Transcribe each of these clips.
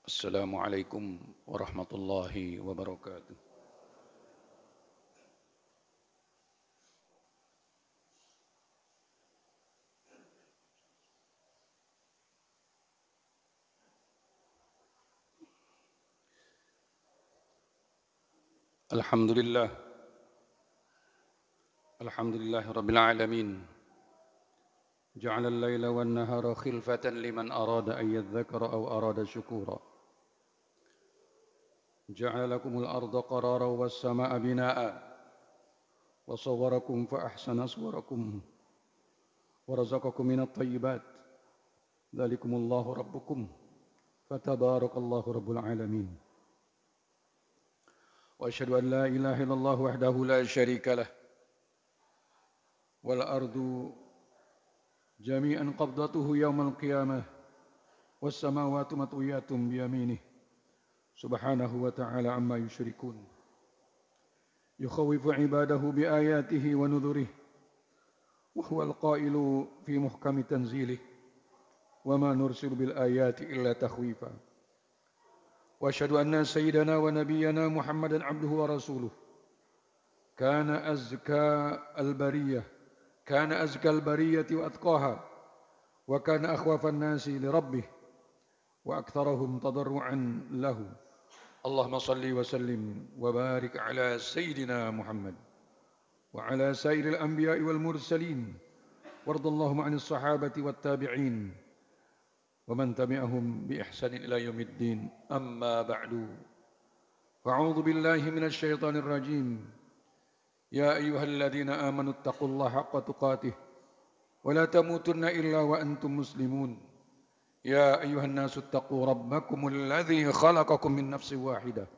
Assalamualaikum warahmatullahi wabarakatuh. Alhamdulillah, alhamdulillah rabbil alamin. Ja'ala al-laila wan nahara khilfatan liman arada an yadhakkara aw arada syukura. Ja'ala lakumul arda qararan was samaa'a binaa'a wa sawwarakum fa ahsana suwarakum wa razaqakum minat thayyibat. Dzalikumullahu rabbukum fatabarakallahu rabbul alamin. Wa asyhadu an la ilaha illallah wahdahu la syarika lah wal ardu jami'an qabdatuhu yawmal qiyamah was samawati matwiyatun biyaminih subhanahu wa ta'ala amma yusyrikun yukhawifu ibadahu biayatihi wa nudhurihi wa huwal qailu fi muhkami tanzilih wa ma nursilu bil ayati illa takhwifa wa asyhadu anna sayyidana wa nabiyyana Muhammadan abduhu wa rasuluh kana azka al-bariyati wa atqaha wa kana akhwafan nasi li rabbih wa aktharahum tadarruan lahu. Allahumma salli wa sallim wa barik ala sayyidina Muhammad wa ala sairil anbiya'i wal mursalin wardallahumma 'anil sahabati wat tabi'in wa man tabi'ahum bi ihsanin ila yaumiddin. Amma ba'du. Fa'udzu billahi minasy syaithanir rajim. Ya ayyuhalladzina amanu taqullaha haqqa tuqatih wa la tamutunna illa wa antum muslimun. Ya ayyuhan nasu taqu rabbakumul ladzi khalaqakum min nafsin wahidah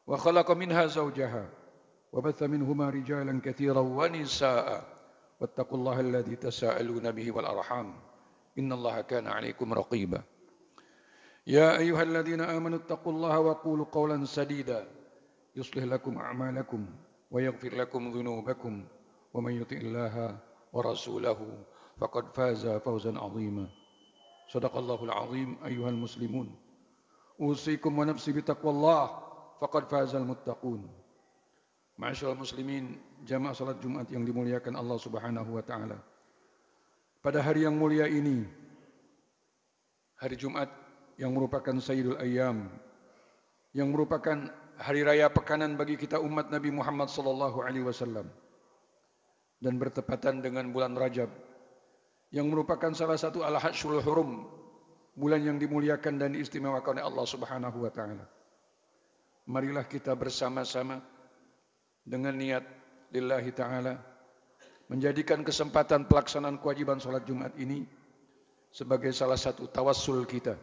wa khalaqa minha zawjaha wa batha minhuma rijalan katsiran wa nisaa'a wattaqullaha alladzi tasaaluna bihi wal arham innallaha kana 'alaikum raqiba. Ya ayyuhalladzina amanu taqullaha wa qulu qawlan sadida yuslih lakum a'malakum wa yaghfir lakum dhunubakum wa man yuti'illaha wa rasulahu faqad faza fawzan 'azima. Sadaqallahul azim ayyuhal muslimun. Usikum wa nafsi bitaqwallah faqad fazal muttaqun. Ma'asyiral muslimin, jamaah salat Jumat yang dimuliakan Allah Subhanahu wa taala. Pada hari yang mulia ini, hari Jumat yang merupakan Sayyidul Ayyam, yang merupakan hari raya pekanan bagi kita umat Nabi Muhammad sallallahu alaihi wasallam dan bertepatan dengan bulan Rajab yang merupakan salah satu al-hajjul hurum, bulan yang dimuliakan dan diistimewakan oleh Allah Subhanahu wa taala. Marilah kita bersama-sama dengan niat lillahi taala menjadikan kesempatan pelaksanaan kewajiban salat Jumat ini sebagai salah satu tawassul kita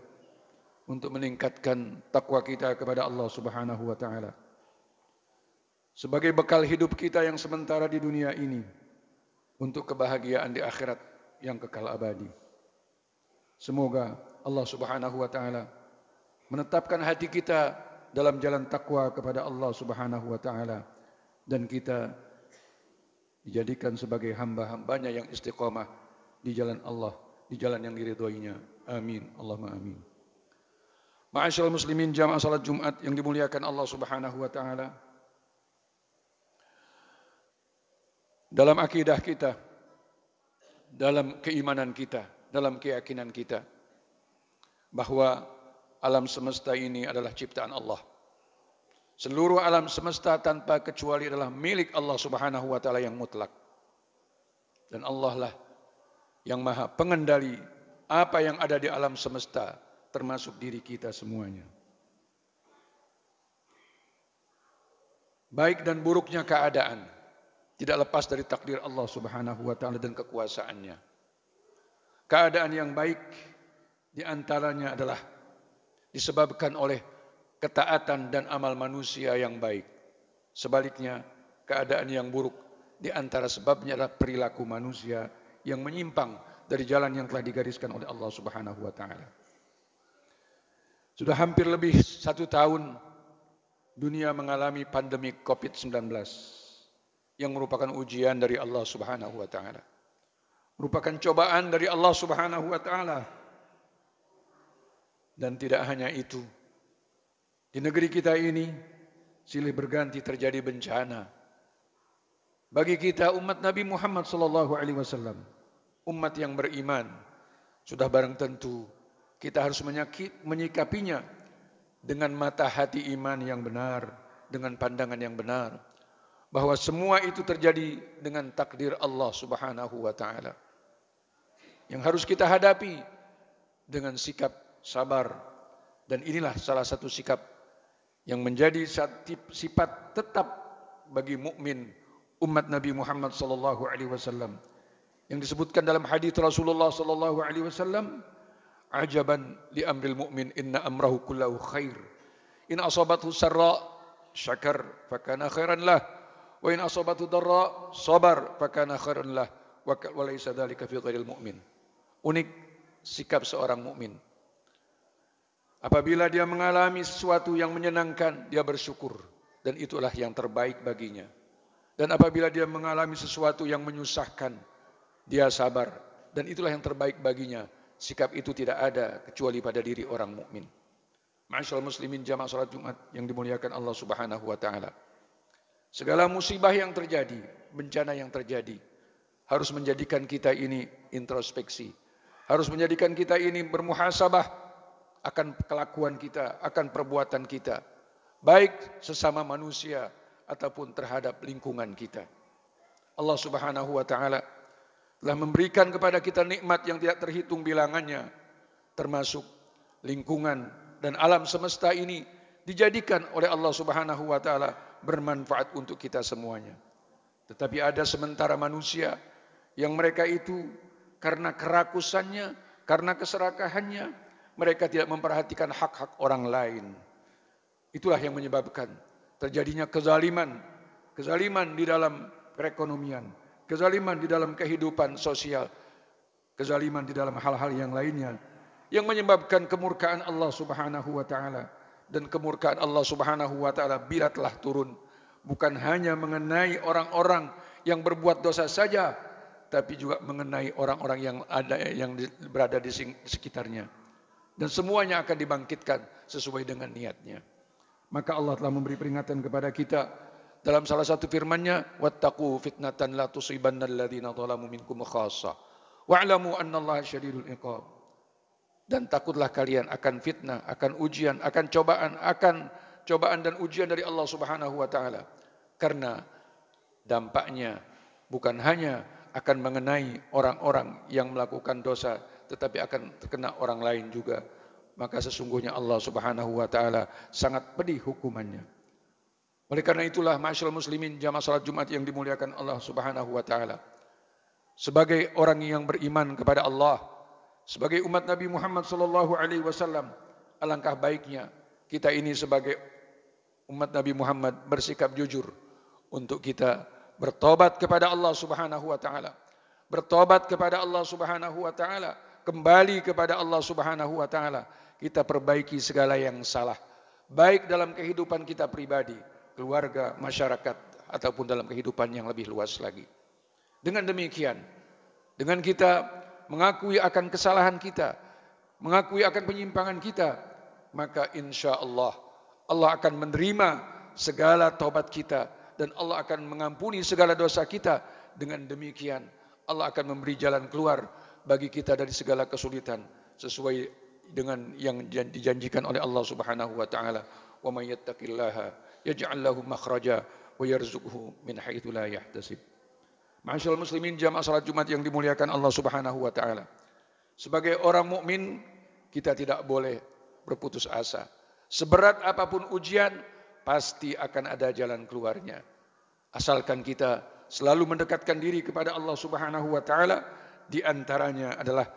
untuk meningkatkan takwa kita kepada Allah Subhanahu wa taala. Sebagai bekal hidup kita yang sementara di dunia ini untuk kebahagiaan di akhirat yang kekal abadi. Semoga Allah Subhanahu wa taala menetapkan hati kita dalam jalan takwa kepada Allah Subhanahu wa taala dan kita dijadikan sebagai hamba-hambanya yang istiqamah di jalan Allah, di jalan yang diridhoinya. Amin. Allahumma amin. Ma'asyiral muslimin, jamaah salat Jumat yang dimuliakan Allah Subhanahu wa taala. Dalam akidah kita, dalam keimanan kita, dalam keyakinan kita bahwa alam semesta ini adalah ciptaan Allah. Seluruh alam semesta tanpa kecuali adalah milik Allah Subhanahu wa taala yang mutlak. Dan Allah lah yang maha pengendali apa yang ada di alam semesta, termasuk diri kita semuanya. Baik dan buruknya keadaan tidak lepas dari takdir Allah Subhanahu wa taala dan kekuasaannya. Keadaan yang baik di antaranya adalah disebabkan oleh ketaatan dan amal manusia yang baik. Sebaliknya, keadaan yang buruk di antara sebabnya adalah perilaku manusia yang menyimpang dari jalan yang telah digariskan oleh Allah Subhanahu wa taala. Sudah hampir lebih 1 tahun dunia mengalami pandemi COVID-19 yang merupakan ujian dari Allah Subhanahu wa taala. Merupakan cobaan dari Allah Subhanahu wa taala. Dan tidak hanya itu, Di negeri kita ini silih berganti terjadi bencana. Bagi kita umat Nabi Muhammad SAW, umat yang beriman, sudah barang tentu kita harus menyikapinya dengan mata hati iman yang benar, dengan pandangan yang benar, bahwa semua itu terjadi dengan takdir Allah Subhanahu wa taala. Yang harus kita hadapi dengan sikap sabar, dan inilah salah satu sikap yang menjadi sifat tetap bagi mukmin umat Nabi Muhammad sallallahu alaihi wasallam, yang disebutkan dalam hadis Rasulullah sallallahu alaihi wasallam, ajaban li amril mu'min inna amrahu kullahu khair, in asabathu sarra syakar fakana khairan lah, wa in asabathu darra sabar fakana khairan lah, wa laysa dzalika fi ghairil mu'min. Unik sikap seorang mukmin. Apabila dia mengalami sesuatu yang menyenangkan, dia bersyukur, dan itulah yang terbaik baginya. Dan apabila dia mengalami sesuatu yang menyusahkan, dia sabar, dan itulah yang terbaik baginya. Sikap itu tidak ada kecuali pada diri orang mukmin. Ma'asyiral muslimin jamaah salat Jumat yang dimuliakan Allah Subhanahu wa taala. Segala musibah yang terjadi, bencana yang terjadi, harus menjadikan kita ini introspeksi. Harus menjadikan kita ini bermuhasabah akan kelakuan kita, akan perbuatan kita, baik sesama manusia ataupun terhadap lingkungan kita. Allah Subhanahu wa taala telah memberikan kepada kita nikmat yang tidak terhitung bilangannya, termasuk lingkungan dan alam semesta ini dijadikan oleh Allah Subhanahu wa taala bermanfaat untuk kita semuanya. Tetapi ada sementara manusia yang mereka itu karena kerakusannya, karena keserakahannya, mereka tidak memperhatikan hak-hak orang lain. Itulah yang menyebabkan terjadinya kezaliman di dalam perekonomian, kezaliman di dalam kehidupan sosial, kezaliman di dalam hal-hal yang lainnya, yang menyebabkan kemurkaan Allah Subhanahu wa taala. Dan kemurkaan Allah Subhanahu wa taala bila telah turun, bukan hanya mengenai orang-orang yang berbuat dosa saja, tapi juga mengenai orang-orang yang berada di sekitarnya. Dan semuanya akan dibangkitkan sesuai dengan niatnya. Maka Allah telah memberi peringatan kepada kita dalam salah satu firman-Nya, wattaqu fitnatan la tusibannal ladzina zalamu minkum khassah wa'lamu annallaha syadidul iqab. Dan takutlah kalian akan fitnah, akan ujian, akan cobaan dan ujian dari Allah Subhanahu wa taala. Karena dampaknya bukan hanya akan mengenai orang-orang yang melakukan dosa, tetapi akan terkena orang lain juga. Maka sesungguhnya Allah Subhanahu wa taala sangat pedih hukumannya. Oleh karena itulah ma'asyiral muslimin jamaah salat Jumat yang dimuliakan Allah Subhanahu wa taala, sebagai orang yang beriman kepada Allah, sebagai umat Nabi Muhammad sallallahu alaihi wasallam, alangkah baiknya kita ini sebagai umat Nabi Muhammad bersikap jujur untuk kita bertobat kepada Allah Subhanahu wa taala. Bertobat kepada Allah Subhanahu wa taala, kembali kepada Allah Subhanahu wa taala. Kita perbaiki segala yang salah, baik dalam kehidupan kita pribadi, keluarga, masyarakat, ataupun dalam kehidupan yang lebih luas lagi. Dengan demikian, dengan kita mengakui akan kesalahan kita, mengakui akan penyimpangan kita, maka insya Allah akan menerima segala taubat kita, dan Allah akan mengampuni segala dosa kita. Dengan demikian Allah akan memberi jalan keluar bagi kita dari segala kesulitan, sesuai dengan yang dijanjikan oleh Allah Subhanahu wa taala, wa may yattaqillaha yaj'al lahu makhraja wa yarzuqhu min haitsu la yahtasib. Ma'asyiral muslimin jamaah salat Jumat yang dimuliakan Allah Subhanahu wa taala. Sebagai orang mukmin, kita tidak boleh berputus asa. Seberat apapun ujian, pasti akan ada jalan keluarnya. Asalkan kita selalu mendekatkan diri kepada Allah Subhanahu wa taala, di antaranya adalah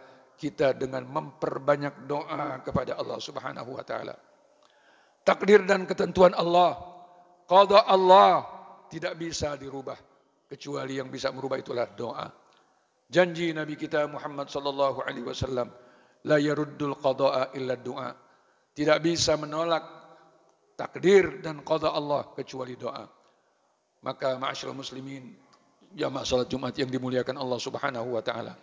kita dengan memperbanyak doa kepada Allah Subhanahu wa taala. Takdir dan ketentuan Allah, qada Allah tidak bisa dirubah, kecuali yang bisa merubah itulah doa. Janji Nabi kita Muhammad sallallahu alaihi wasallam, la yaruddul qada'a illa du'a. Tidak bisa menolak takdir dan qada Allah kecuali doa. Maka ma'asyiral muslimin jamaah salat Jumat yang dimuliakan Allah Subhanahu wa taala,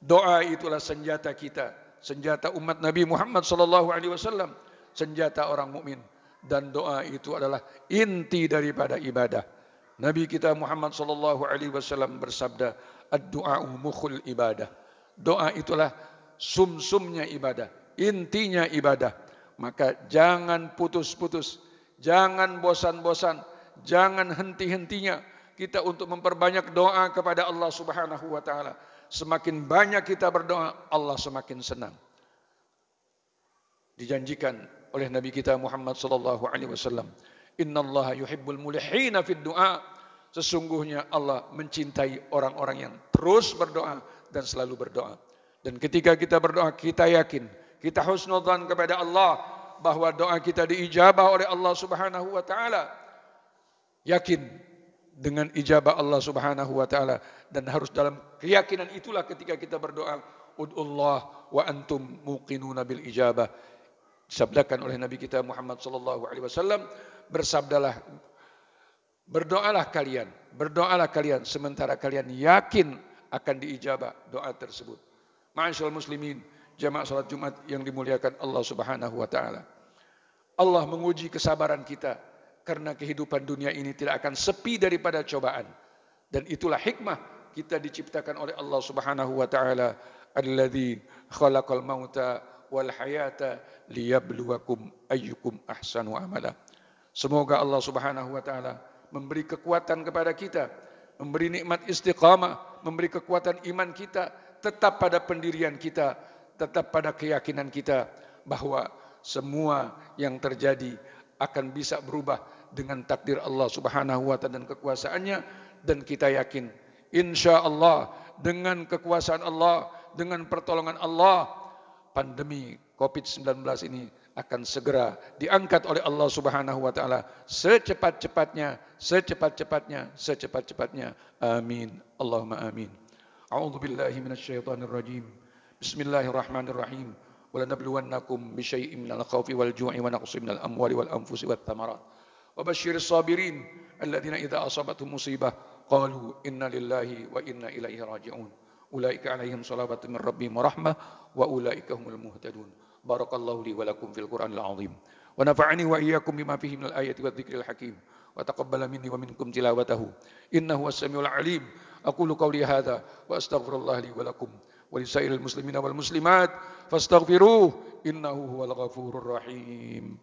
doa itulah senjata kita, senjata umat Nabi Muhammad sallallahu alaihi wasallam, senjata orang mukmin dan doa itu adalah inti daripada ibadah. Nabi kita Muhammad sallallahu alaihi wasallam bersabda, "Ad-du'a'u mukhul ibadah." Doa itulah sumsumnya ibadah, intinya ibadah. Maka jangan putus-putus, jangan bosan-bosan, jangan henti-hentinya kita untuk memperbanyak doa kepada Allah Subhanahu wa taala. Semakin banyak kita berdoa, Allah semakin senang. Dijanjikan oleh Nabi kita Muhammad sallallahu alaihi wasallam, "Innallaha yuhibbul mulihina fid du'a." Sesungguhnya Allah mencintai orang-orang yang terus berdoa dan selalu berdoa. Dan ketika kita berdoa, kita yakin, kita husnudzan kepada Allah bahwa doa kita diijabah oleh Allah Subhanahu wa taala. Yakin dengan ijabah Allah Subhanahu wa taala, dan harus dalam keyakinan itulah ketika kita berdoa, ud'ullah wa antum muqinuna bil ijabah. Disabdakan oleh Nabi kita Muhammad sallallahu alaihi wasallam, berdoalah kalian sementara kalian yakin akan diijabah doa tersebut. Ma'asyiral muslimin, jamaah salat Jumat yang dimuliakan Allah Subhanahu wa taala. Allah menguji kesabaran kita karena kehidupan dunia ini tidak akan sepi daripada cobaan. Dan itulah hikmah kita diciptakan oleh Allah Subhanahu wa taala, alladzi khalaqal mauta wal hayata liyabluwakum ayyukum ahsanu amala. Semoga Allah Subhanahu wa taala memberi kekuatan kepada kita, memberi nikmat istiqamah, memberi kekuatan iman kita, tetap pada pendirian kita, tetap pada keyakinan kita bahwa semua yang terjadi akan bisa berubah dengan takdir Allah Subhanahu wa taala dan kekuasaannya. Dan kita yakin insyaallah dengan kekuasaan Allah, dengan pertolongan Allah, pandemi COVID-19 ini akan segera diangkat oleh Allah Subhanahu wa taala secepat-cepatnya. Amin. Allahumma amin. A'udzu billahi minasyaitonir rajim. Bismillahirrahmanirrahim. Walanabluwannakum bisyai'in minal khaufi wal ju'i wa naqsin minal amwali wal anfusi wat thamarat. Wa basyyiris sabirin alladziina idza asabatuhum musibah qalu inna lillahi wa inna ilaihi raji'un. Ulaika 'alaihim shalawatun mir rabbihim wa rahmah wa ulaika humul muhtadun. Barakallahu li wa lakum fil Qur'anil 'azim. Wa nafa'ani wa iyyakum bima fihi minal ayati wadh-dhikril hakim. Wa taqabbala minni wa minkum tilawatahu. Innahu was-sami'ul 'alim. Aqulu qawli hadza wa astaghfirullah li wa lakum wa lisairil muslimina wal muslimat fastaghfiruhu innahu huwal ghafurur rahim.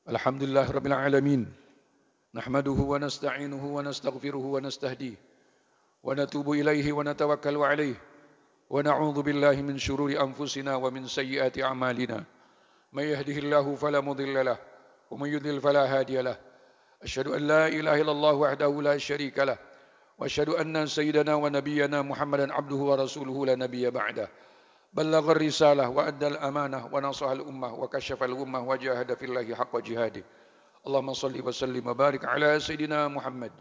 Alhamdulillah rabbil alamin. Nahmaduhu wa nasta'inuhu wa nastaghfiruhu wa nastahdihi wa natubu ilaihi wa natawakkalu alaihi wa na'udzu billahi min syururi anfusina wa min sayyiati a'malina. May yahdihillahu fala mudilla lahu wa may yudlil fala hadiya lahu. Asyhadu an la ilaha illallah wahdahu la syarika lahu wa asyhadu anna sayyidana wa nabiyyana Muhammadan abduhu wa rasuluhu la nabiyya ba'dah. بلغ الرسالة وأدى الأمانة ونصح الأمة وكشف الغمة وجاهد في الله حق جهاده. اللهم صل وسلم وبارك على سيدنا محمد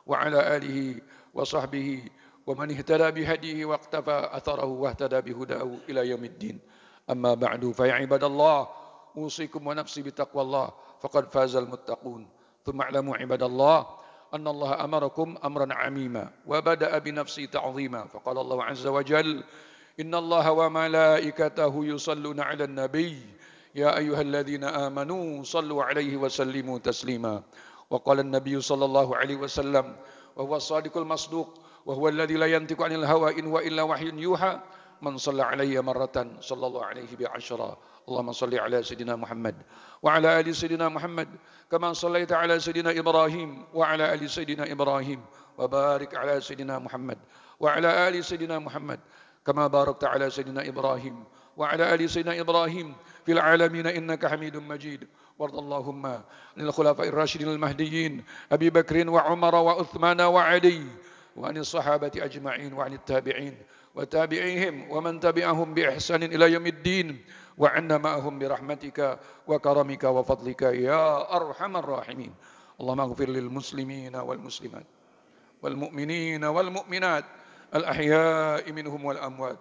وعلى آله وصحبه ومن اهتدى بهديه واقتفى أثره واهتدى بهداه إلى يوم الدين. أما بعد فيا عباد الله أوصيكم ونفسي بتقوى الله فقد فاز المتقون. ثم اعلموا عباد الله أن الله أمركم أمرا عميما وبدأ بنفسه تعظيما فقال الله عز وجل إن الله وملائكته يصلون على النبي يا أيها الذين آمنوا صلوا عليه وسلموا تسليما. وقال النبي صلى الله عليه وسلم وهو الصادق المصدوق وهو الذي لا ينطق عن الهوى إن هو إلا وحي يوحى من صلى علي مرة صلى الله عليه بعشرة. اللهم صل على سيدنا محمد وعلى آل سيدنا محمد كما صليت على سيدنا إبراهيم وعلى آل سيدنا إبراهيم وبارك على سيدنا محمد وعلى آل سيدنا محمد كما باركت على سيدنا إبراهيم وعلى آل سيدنا إبراهيم في العالمين إنك حميد مجيد. وارض اللهم عن الخلفاء الراشدين المهديين أبي بكر وعمر وعثمان وعلي وعن الصحابة أجمعين وعن التابعين وتابعيهم ومن تبعهم بإحسان إلى يوم الدين وعنا معهم برحمتك وكرمك وفضلك يا أرحم الراحمين. اللهم اغفر للمسلمين والمسلمات والمؤمنين والمؤمنات الأحياء منهم والأموات.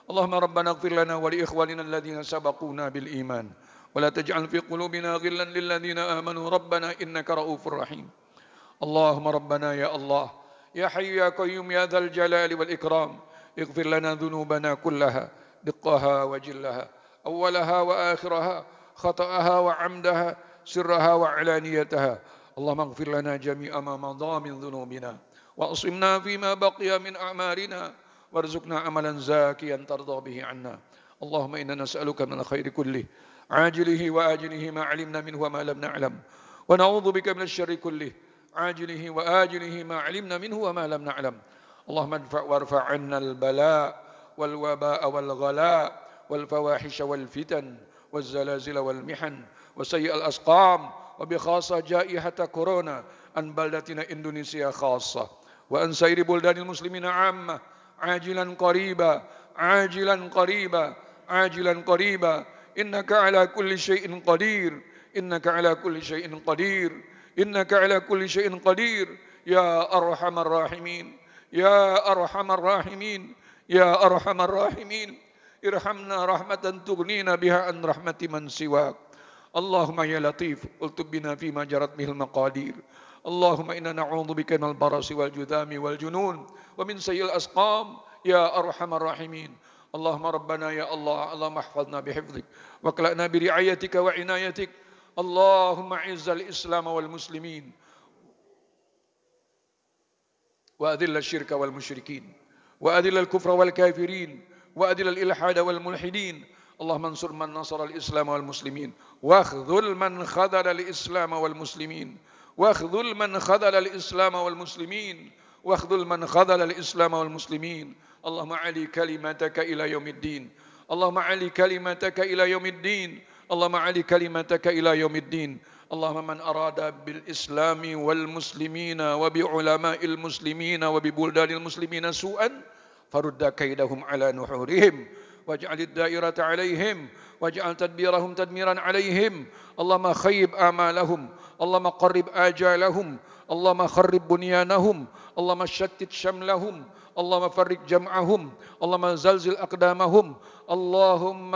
اللهم ربنا اغفر لنا ولإخواننا الذين سبقونا بالإيمان ولا تجعل في قلوبنا غلا للذين آمنوا ربنا إنك رؤوف رحيم. اللهم ربنا يا الله يا حي يا قيوم يا ذا الجلال والإكرام اغفر لنا ذنوبنا كلها دقها وجلها أولها وآخرها خطأها وعمدها سرها وعلانيتها. اللهم اغفر لنا جميع ما مضى من ذنوبنا وأصمنا فيما بقي من أعمارنا وارزقنا عملا زاكيا ترضى به عنا. اللهم إنا نسألك من الخير كله عاجله وآجله ما علمنا منه وما لم نعلم ونعوذ بك من الشر كله عاجله وآجله ما علمنا منه وما لم نعلم. اللهم وارفع عنا البلاء والوباء والغلاء والفواحش والفتن والزلازل والمحن وسيء الأسقام وبخاصة جائحة كورونا عن بلدتنا إندونيسيا خاصة وأن سائر بلدان المسلمين عامة عاجلا قريبا عاجلا قريبا عاجلا قريبا إنك على كل شيء قدير إنك على كل شيء قدير إنك على كل شيء قدير يا أرحم الراحمين يا أرحم الراحمين يا أرحم الراحمين. ارحمنا رحمة تغنينا بها عن رحمة من سواك. اللهم يا لطيف الطب بنا فيما جرت به المقادير. اللهم إنا نعوذ بك من البرص والجذام والجنون ومن سيء الأسقام يا أرحم الراحمين. اللهم ربنا يا الله اللهم احفظنا بحفظك واكلأنا برعايتك وعنايتك. اللهم اعز الإسلام والمسلمين وأذل الشرك والمشركين وأذل الكفر والكافرين وأذل الإلحاد والملحدين. اللهم انصر من نصر الإسلام والمسلمين واخذل من خذل الإسلام والمسلمين واخذل من خذل الإسلام والمسلمين واخذل من خذل الإسلام والمسلمين. اللهم علي كلمتك إلى يوم الدين. اللهم علي كلمتك إلى يوم الدين. اللهم علي كلمتك إلى يوم الدين. اللهم من أراد بالإسلام والمسلمين وبعلماء المسلمين وببلدان المسلمين سوءا فرد كيدهم على نحورهم واجعل الدائرة عليهم واجعل تدبيرهم تدميرا عليهم. اللهم خيب آمالهم اللهم قرب آجالهم اللهم خرب بنيانهم اللهم شتت شملهم اللهم فرق جمعهم اللهم زلزل أقدامهم اللهم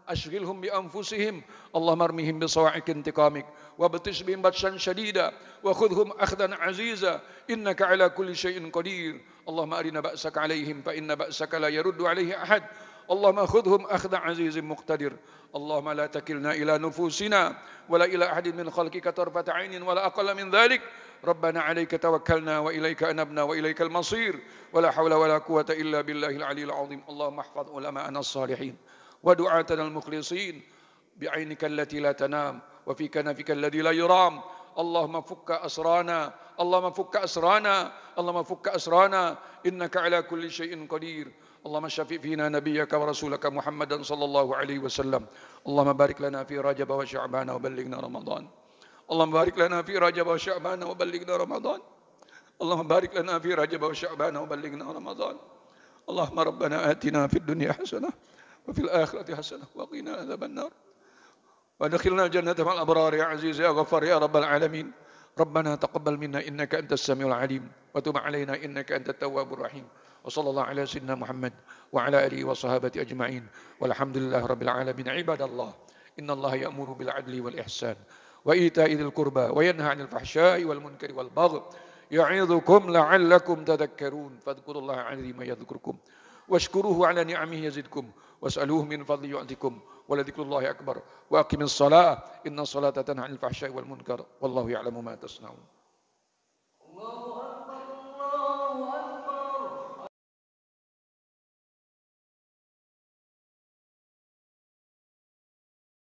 أشغلهم بأنفسهم اللهم ارمهم بصواعق انتقامك وابطش بهم بطشا شديدا وخذهم أخذا عزيزا إنك على كل شيء قدير. اللهم أرنا بأسك عليهم فإن بأسك لا يرد عليه أحد. اللهم خذهم أخذ عزيز مقتدر. اللهم لا تكلنا إلى نفوسنا ولا إلى أحد من خلقك طرفة عين ولا أقل من ذلك. ربنا عليك توكلنا وإليك أنبنا وإليك المصير ولا حول ولا قوة إلا بالله العلي العظيم. اللهم احفظ علماءنا الصالحين ودعاتنا المخلصين بعينك التي لا تنام وفي كنفك الذي لا يرام. اللهم فك أسرانا اللهم فك أسرانا اللهم فك أسرانا إنك على كل شيء قدير. اللهم شفع فينا نبيك ورسولك محمدا صلى الله عليه وسلم. اللهم بارك لنا في رجب وشعبان وبلغنا رمضان. اللهم بارك لنا في رجب وشعبان وبلغنا رمضان. اللهم بارك لنا في رجب وشعبان وبلغنا رمضان. اللهم ربنا آتنا في الدنيا حسنة وفي الآخرة حسنة وقنا عذاب النار وادخلنا الجنة مع الأبرار يا عزيز يا غفار يا رب العالمين. ربنا تقبل منا إنك أنت السميع العليم وتب علينا إنك أنت التواب الرحيم. وصلى الله على سيدنا محمد وعلى آله وصحابه أجمعين والحمد لله رب العالمين. عباد الله إن الله يأمر بالعدل والإحسان وإيتاء ذي القربى وينهى عن الفحشاء والمنكر والبغي يعظكم لعلكم تذكرون فاذكروا الله العظيم يذكركم واشكروه على نعمه يزدكم واسألوه من فضله يعطيكم ولذكر الله أكبر وأقم الصلاة إن الصلاة تنهى عن الفحشاء والمنكر والله يعلم ما تصنعون.